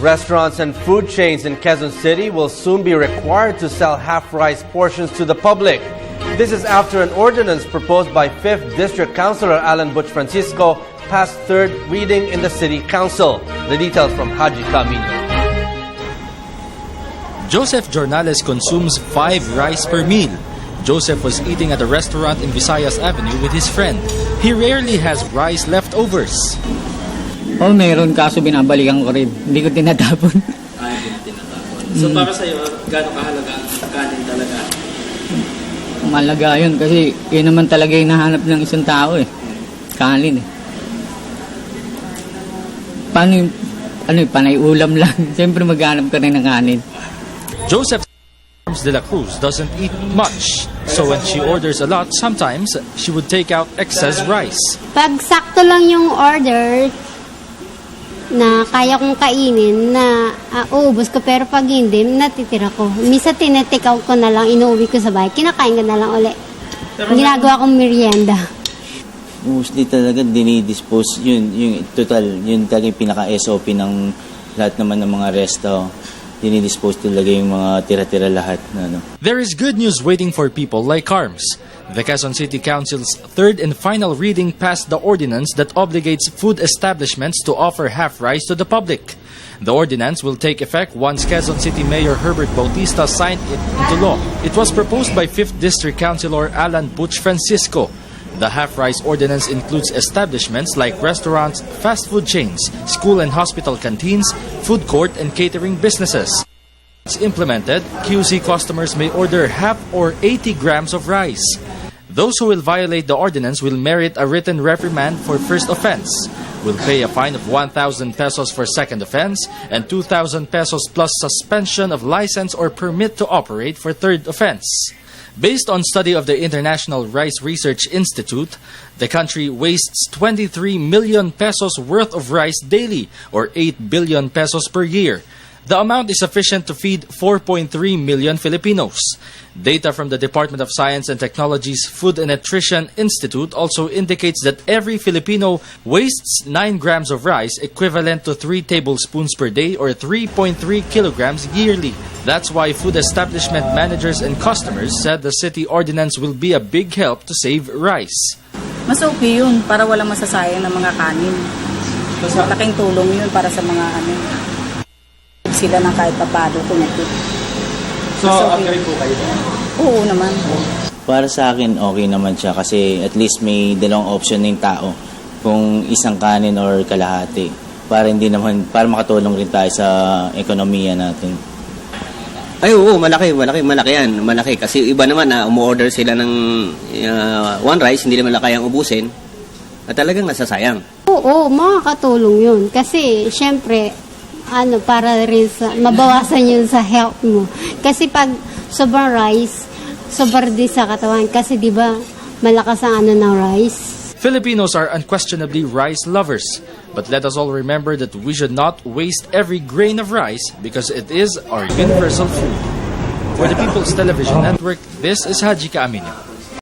Restaurants and food chains in Quezon City will soon be required to sell half-rice portions to the public. This is after an ordinance proposed by 5th District Councilor Alan Butch Francisco passed third reading in the City Council. The details from Haji Camino. Joseph Jornales consumes 5 rice per meal. Joseph was eating at a restaurant in Visayas Avenue with his friend. He rarely has rice leftovers. Oh, meron, kaso binabalikan ko rin. Hindi ko tinatapon. Hindi mo tinatapon. So para sa'yo, gaano kahalaga ang kanin talaga? Malaga yun kasi yun naman talaga yung nahanap ng isang tao eh. Kanin eh. Paano yung, panay ulam lang. Siyempre maghanap ka rin ng kanin. Joseph de la Cruz doesn't eat much. So when she orders a lot, sometimes she would take out excess rice. Pag sakto lang yung order na kaya kong kainin na uubos ko, pero pag hindi, natitira ko. Misa tinetikaw ko na lang, inuwi ko sa bahay, kinakain ko na lang uli. Ginagawa kong merienda. Mostly talaga dinidispose yun, yung total, yun talaga yung pinaka-SOP ng lahat naman ng mga resto. Dinidispose talaga yung mga tira-tira lahat. There is good news waiting for people like Carms. The Quezon City Council's third and final reading passed the ordinance that obligates food establishments to offer half rice to the public. The ordinance will take effect once Quezon City Mayor Herbert Bautista signed it into law. It was proposed by 5th District Councilor Alan Butch Francisco. The half-rice ordinance includes establishments like restaurants, fast food chains, school and hospital canteens, food court and catering businesses. Once implemented, QC customers may order half or 80 grams of rice. Those who will violate the ordinance will merit a written reprimand for first offense, will pay a fine of 1,000 pesos for second offense, and 2,000 pesos plus suspension of license or permit to operate for third offense. Based on study of the International Rice Research Institute, the country wastes 23 million pesos worth of rice daily, or 8 billion pesos per year. The amount is sufficient to feed 4.3 million Filipinos. Data from the Department of Science and Technology's Food and Nutrition Institute also indicates that every Filipino wastes 9 grams of rice, equivalent to 3 tablespoons per day or 3.3 kilograms yearly. That's why food establishment managers and customers said the city ordinance will be a big help to save rice. Mas okay yun para walang masasayang ng mga kanin. Malaking tulong yun para sa mga sila ng kahit papado kumikit. So, agree po kayo? Oo naman. Para sa akin, okay naman siya kasi at least may dalawang option ng tao kung isang kanin or kalahati. Para makatulong rin tayo sa ekonomiya natin. Ay, oo, malaki yan. Malaki. Kasi iba naman na umu-order sila ng one rice, hindi naman kayang ubusin. At talagang nasasayang. Oo, makakatulong yun. Kasi, syempre, para rin mabawasan yun sa health mo. Kasi pag sobrang rice, sobrang din sa katawan. Kasi di ba malakas ang ng rice. Filipinos are unquestionably rice lovers. But let us all remember that we should not waste every grain of rice because it is our universal food. For the People's Television Network, this is Haji Camino.